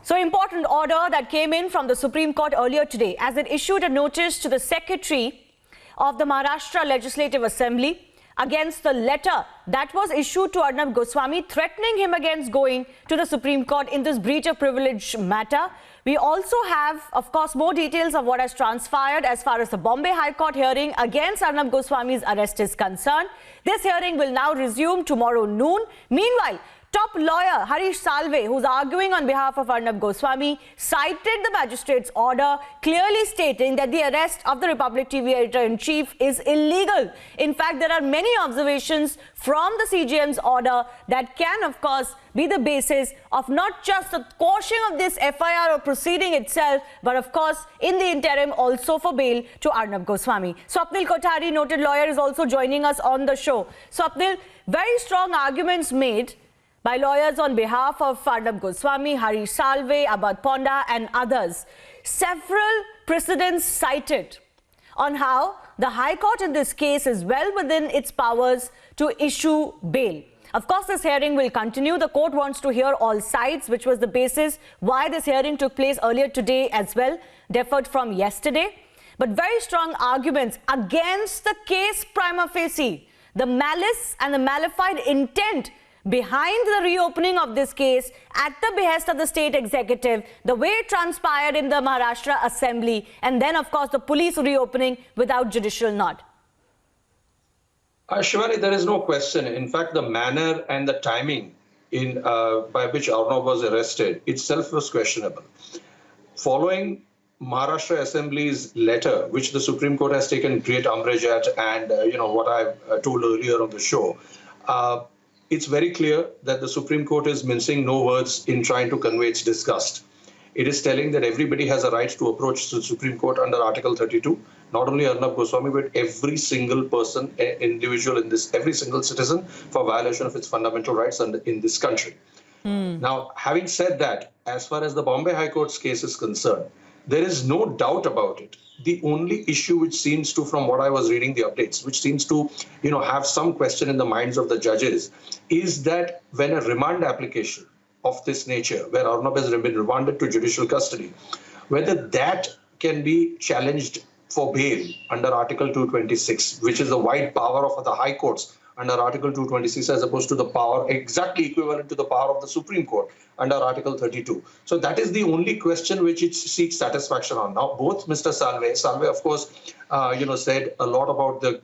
So, important order that came in from the Supreme Court earlier today as it issued a notice to the Secretary of the Maharashtra Legislative Assembly against the letter that was issued to Arnab Goswami threatening him against going to the Supreme Court in this breach of privilege matter. We also have, of course, more details of what has transpired as far as the Bombay High Court hearing against Arnab Goswami's arrest is concerned. This hearing will now resume tomorrow noon. Meanwhile, top lawyer Harish Salve, who's arguing on behalf of Arnab Goswami, cited the magistrate's order, clearly stating that the arrest of the Republic TV editor-in-chief is illegal. In fact, there are many observations from the CJM's order that can, of course, be the basis of not just the quashing of this FIR or proceeding itself, but of course, in the interim, also for bail to Arnab Goswami. Swapnil Kothari, noted lawyer, is also joining us on the show. Swapnil, very strong arguments made by lawyers on behalf of Arnab Goswami, Harish Salve, Abad Ponda and others. Several precedents cited on how the High Court in this case is well within its powers to issue bail. Of course, this hearing will continue. The court wants to hear all sides, which was the basis why this hearing took place earlier today as well, deferred from yesterday. But very strong arguments against the case prima facie, the malice and the malified intent behind the reopening of this case at the behest of the state executive, the way it transpired in the Maharashtra Assembly, and then, of course, the police reopening without judicial nod. Shivani, there is no question. In fact, the manner and the timing by which Arnab was arrested itself was questionable. Following Maharashtra Assembly's letter, which the Supreme Court has taken great umbrage at, and what I've told earlier on the show, it's very clear that the Supreme Court is mincing no words in trying to convey its disgust. It is telling that everybody has a right to approach the Supreme Court under Article 32, not only Arnab Goswami, but every single person, individual in this, every single citizen for violation of its fundamental rights in this country. Now, having said that, as far as the Bombay High Court's case is concerned, there is no doubt about it. The only issue which seems to, from what I was reading the updates, which seems to, have some question in the minds of the judges, is that when a remand application of this nature, where Arnab has been remanded to judicial custody, whether that can be challenged for bail under Article 226, which is the wide power of the High Courts under Article 226, as opposed to the power exactly equivalent to the power of the Supreme Court under Article 32. So that is the only question which it seeks satisfaction on. Now, both Mr. Salve, of course, said a lot about the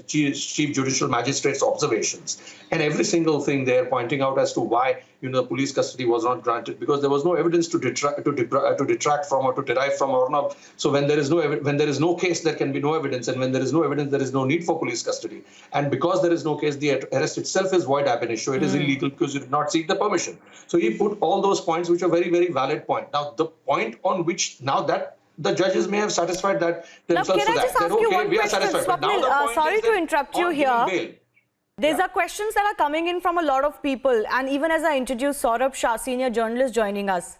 Chief Judicial Magistrate's observations, and every single thing there pointing out as to why the police custody was not granted, because there was no evidence to detract from or to derive from Arnab. So when there is no case, there can be no evidence, and when there is no evidence, there is no need for police custody. And because there is no case, the arrest itself is void ab initio. It is illegal because you did not seek the permission. So he put all those points, which are very, very valid point. Now, the point on which now that the judges may have satisfied that themselves to that. They're okay, we are satisfied. Swapnil, sorry to interrupt you here. These are questions that are coming in from a lot of people. And even as I introduce Saurabh Shah, senior journalist joining us,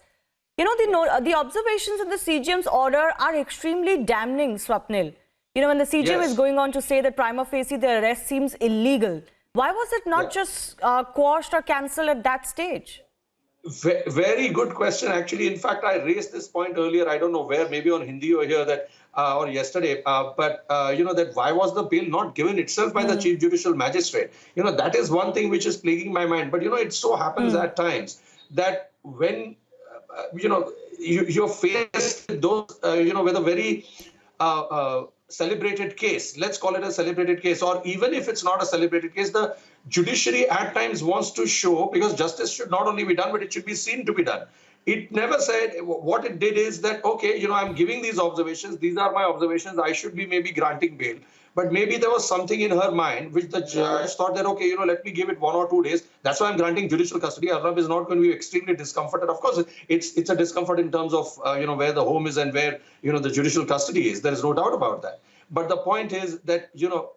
the observations in the CJM's order are extremely damning, Swapnil. When the CJM is going on to say that prima facie the arrest seems illegal, why was it not just quashed or cancelled at that stage? Very good question, actually. In fact, I raised this point earlier. I don't know where, maybe on Hindi or here, that or yesterday. That why was the bail not given itself by the Chief Judicial Magistrate? That is one thing which is plaguing my mind. But it so happens at times that when you're faced with those with a very celebrated case, let's call it a celebrated case, or even if it's not a celebrated case, the judiciary at times wants to show, because justice should not only be done, but it should be seen to be done. It never said, what it did is that, okay, I'm giving these observations, these are my observations, I should be maybe granting bail. But maybe there was something in her mind which the judge thought that, okay, let me give it 1 or 2 days. That's why I'm granting judicial custody. Arnab is not going to be extremely discomforted. Of course, it's a discomfort in terms of, where the home is and where, the judicial custody is. There is no doubt about that. But the point is that,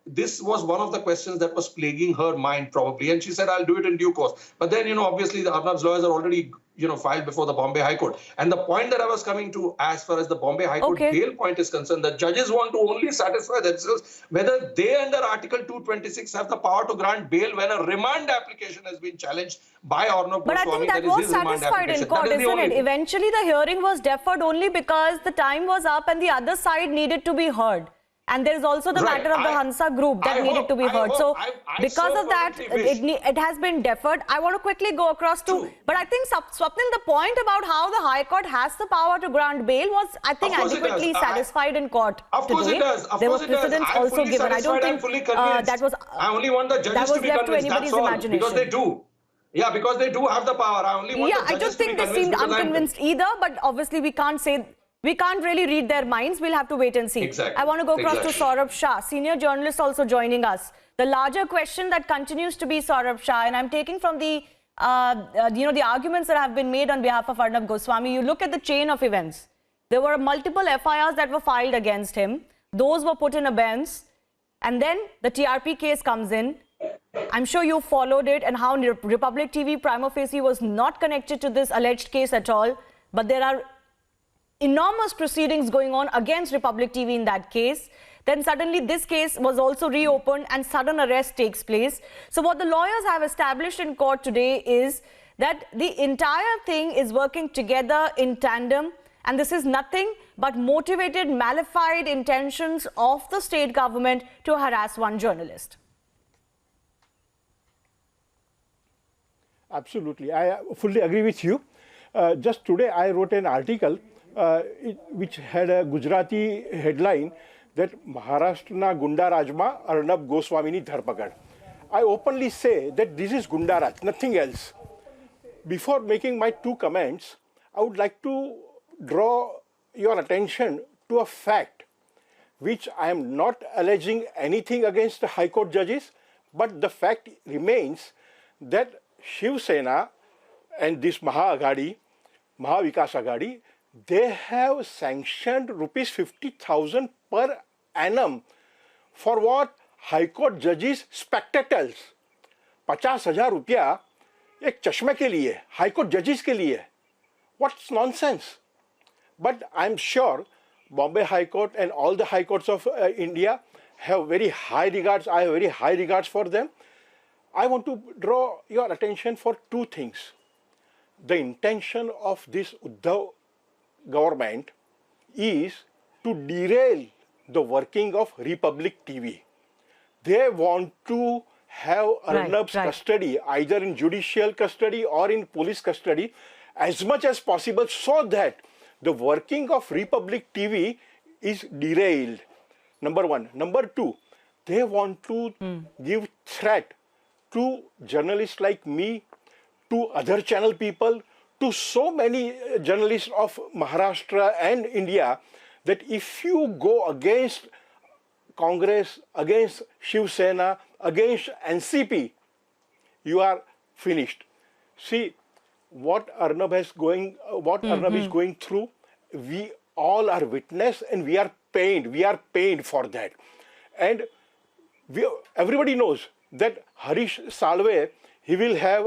this was one of the questions that was plaguing her mind probably. And she said, I'll do it in due course. But then, obviously the Arnab's lawyers are already, filed before the Bombay High Court. And the point that I was coming to, as far as the Bombay High Court bail point is concerned, the judges want to only satisfy themselves whether they under Article 226 have the power to grant bail when a remand application has been challenged by Arnab Goswami. But I think that was satisfied in court, isn't it? Eventually the hearing was deferred only because the time was up and the other side needed to be heard. And there is also the matter of the Hansa group that needed to be heard. So because of that, it has been deferred. I want to quickly go across to, but I think Swapnil, the point about how the High Court has the power to grant bail was, I think, adequately satisfied in court today. Of course it does. There was precedence also given. I don't think that was. I only want the judges to be left convinced. to anybody's That's all. imagination. Because they do. Yeah, because they do have the power. I only want the judges to be convinced. I don't think they seemed unconvinced either, but obviously we can't say. We can't really read their minds. We'll have to wait and see. Exactly. I want to go across to Saurabh Shah, senior journalist also joining us. The larger question that continues to be Saurabh Shah, and I'm taking from the, the arguments that have been made on behalf of Arnab Goswami. You look at the chain of events. There were multiple FIRs that were filed against him. Those were put in abeyance. And then the TRP case comes in. I'm sure you followed it and how Republic TV prima facie was not connected to this alleged case at all. But there are enormous proceedings going on against Republic TV in that case. Then suddenly this case was also reopened and sudden arrest takes place. So what the lawyers have established in court today is that the entire thing is working together in tandem, and this is nothing but motivated, malified intentions of the state government to harass one journalist. Absolutely. I fully agree with you. Just today I wrote an article which had a Gujarati headline that Maharashtra Gunda Rajma Arnab Goswami ni dharpakad. I openly say that this is Gunda Raj, nothing else. Before making my two comments, I would like to draw your attention to a fact which I am not alleging anything against the High Court judges, but the fact remains that Shiv Sena and this Mahavikas Aghadi, they have sanctioned rupees 50,000 per annum for what? High Court judges spectacles. 50,000 रुपया एक चश्मे के लिए, High Court judges के लिए. What's nonsense? But I'm sure Bombay High Court and all the High Courts of India have very high regards. I have very high regards for them. I want to draw your attention for two things. The intention of this Uddhav government is to derail the working of Republic TV. They want to have Arnab's custody, either in judicial custody or in police custody, as much as possible, so that the working of Republic TV is derailed. Number one. Number two, they want to give threat to journalists like me, to other channel people, to so many journalists of Maharashtra and India, that if you go against Congress, against Shiv Sena, against NCP, you are finished. See, what Arnab is going through, we all are witness and we are pained. We are pained for that. And everybody knows that Harish Salve, he will have,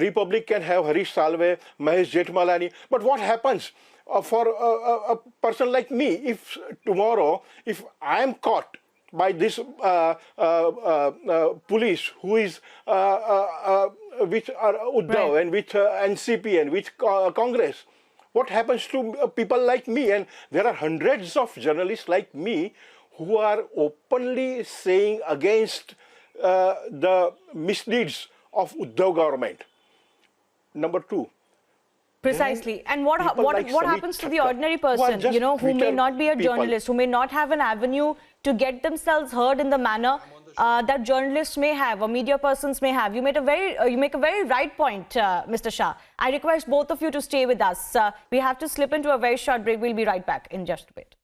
Republic can have Harish Salve, Mahesh Jethmalani. But what happens for a person like me, if tomorrow, if I am caught by this police who is, which are Uddhav and with NCP and with Congress, what happens to people like me? And there are hundreds of journalists like me who are openly saying against the misdeeds of Uddhav government. Number two. Precisely. And what happens to the ordinary person, who may not be a journalist, who may not have an avenue to get themselves heard in the manner that journalists may have or media persons may have? You make a very right point, Mr. Shah. I request both of you to stay with us. We have to slip into a very short break. We'll be right back in just a bit.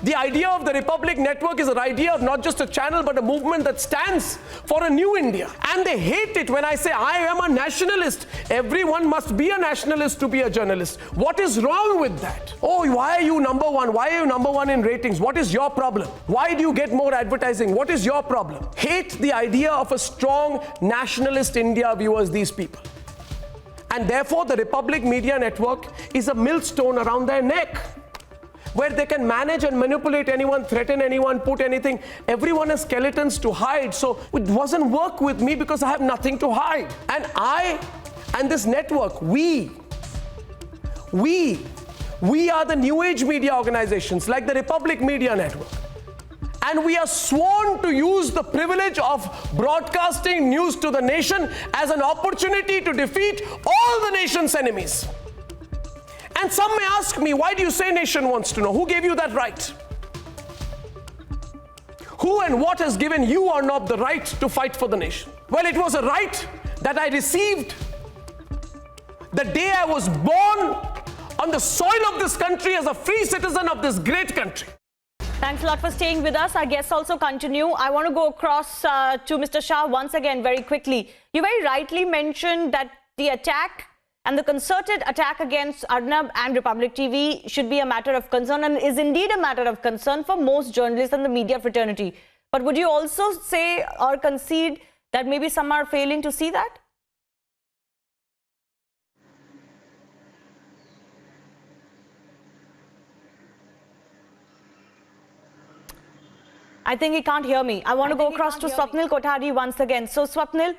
The idea of the Republic Network is an idea of not just a channel but a movement that stands for a new India. And they hate it when I say I am a nationalist. Everyone must be a nationalist to be a journalist. What is wrong with that? Oh, why are you number one? Why are you number one in ratings? What is your problem? Why do you get more advertising? What is your problem? Hate the idea of a strong nationalist India, viewers, these people. And therefore the Republic Media Network is a millstone around their neck, where they can manage and manipulate anyone, threaten anyone, put anything. Everyone has skeletons to hide. So it doesn't work with me because I have nothing to hide. And I and this network, we are the new age media organizations like the Republic Media Network. And we are sworn to use the privilege of broadcasting news to the nation as an opportunity to defeat all the nation's enemies. And some may ask me, why do you say nation wants to know? Who gave you that right? Who and what has given you, Arnab, the right to fight for the nation? Well, it was a right that I received the day I was born on the soil of this country as a free citizen of this great country. Thanks a lot for staying with us. Our guests also continue. I want to go across to Mr. Shah once again very quickly. You very rightly mentioned that the attack and the concerted attack against Arnab and Republic TV should be a matter of concern, and is indeed a matter of concern for most journalists and the media fraternity. But would you also say or concede that maybe some are failing to see that? I think he can't hear me. I want to go across to Swapnil Kothari once again. So Swapnil,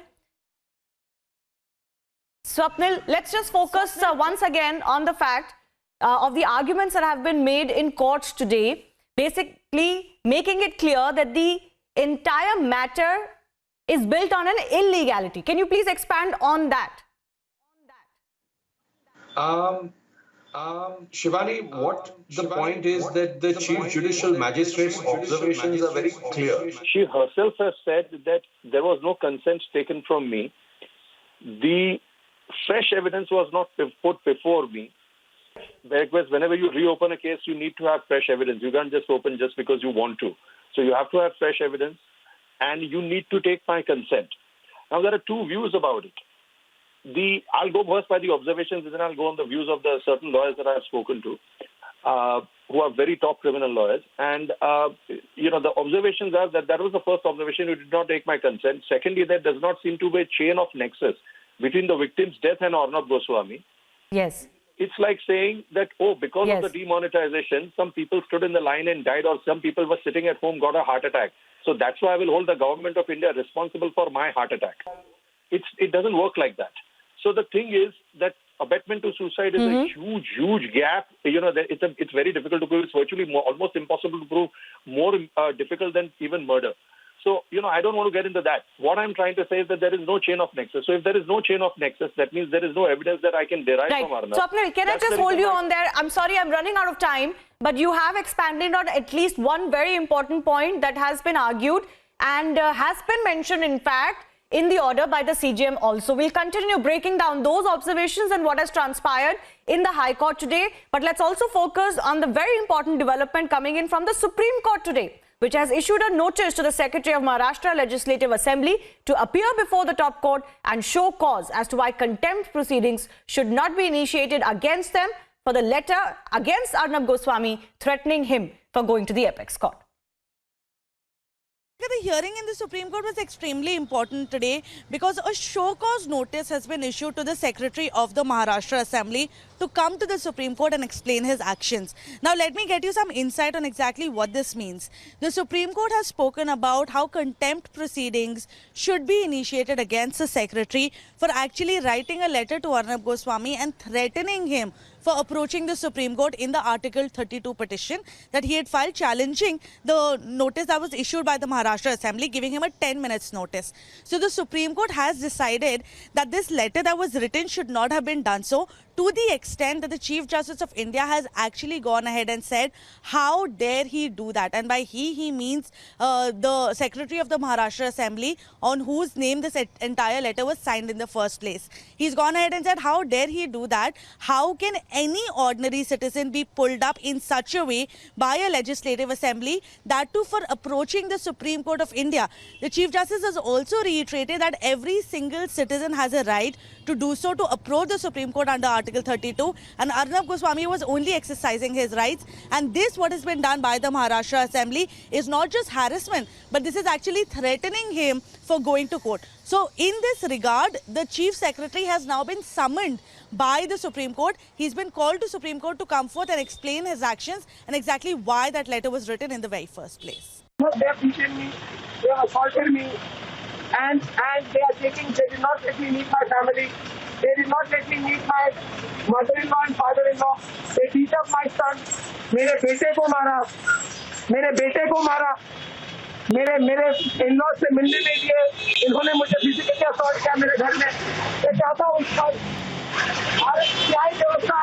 let's just focus once again on the fact of the arguments that have been made in courts today, basically making it clear that the entire matter is built on an illegality. Can you please expand on that? Shivani, what the point is that the Chief Judicial Magistrate's observations are very clear. She herself has said that there was no consent taken from me. The fresh evidence was not put before me. Because whenever you reopen a case, you need to have fresh evidence. You can't just open just because you want to. So you have to have fresh evidence, and you need to take my consent. Now, there are two views about it. I'll go first by the observations, and then I'll go on the views of the certain lawyers that I have spoken to, who are very top criminal lawyers. And, the observations are that was the first observation. You did not take my consent. Secondly, there does not seem to be a chain of nexus between the victim's death and Arnab Goswami. Yes. It's like saying that, because of the demonetization, some people stood in the line and died, or some people were sitting at home, got a heart attack. So that's why I will hold the government of India responsible for my heart attack. It doesn't work like that. So the thing is that abetment to suicide is a huge gap. It's very difficult to prove. It's virtually almost impossible to prove, more difficult than even murder. So, I don't want to get into that. What I'm trying to say is that there is no chain of nexus. So if there is no chain of nexus, that means there is no evidence that I can derive from Arnab. Swapnil, can I just hold you on there? I'm sorry, I'm running out of time, but you have expanded on at least one very important point that has been argued and has been mentioned, in fact, in the order by the CJM also. We'll continue breaking down those observations and what has transpired in the High Court today. But let's also focus on the very important development coming in from the Supreme Court today, which has issued a notice to the Secretary of Maharashtra Legislative Assembly to appear before the top court and show cause as to why contempt proceedings should not be initiated against them for the letter against Arnab Goswami threatening him for going to the apex court. The hearing in the Supreme Court was extremely important today because a show cause notice has been issued to the Secretary of the Maharashtra Assembly to come to the Supreme Court and explain his actions. Now, let me get you some insight on exactly what this means. The Supreme Court has spoken about how contempt proceedings should be initiated against the Secretary for actually writing a letter to Arnab Goswami and threatening him for approaching the Supreme Court in the Article 32 petition that he had filed challenging the notice that was issued by the Maharashtra Assembly, giving him a 10 minutes notice. So the Supreme Court has decided that this letter that was written should not have been done so, to the extent that the Chief Justice of India has actually gone ahead and said, how dare he do that? And by he means the Secretary of the Maharashtra Assembly, on whose name this entire letter was signed in the first place. He's gone ahead and said, how dare he do that? How can any ordinary citizen be pulled up in such a way by a legislative assembly, that too for approaching the Supreme Court of India? The Chief Justice has also reiterated that every single citizen has a right to do so, to approach the Supreme Court under Article 32, and Arnab Goswami was only exercising his rights. And this, what has been done by the Maharashtra Assembly, is not just harassment, but this is actually threatening him for going to court. So in this regard, the Chief Secretary has now been summoned by the Supreme Court. He's been called to Supreme Court to come forth and explain his actions and exactly why that letter was written in the very first place. They have beaten me, they have assaulted me, and they did not let me meet my family. They did not let me meet my mother-in-law and father-in-law. They beat up my son. मेरे बेटे को मारा, मेरे in-law से मिलने नहीं दिए. इन्होंने मुझे फिजिकली असॉल्ट किया मेरे घर में. मैं चाहता हूँ भारत की न्याय व्यवस्था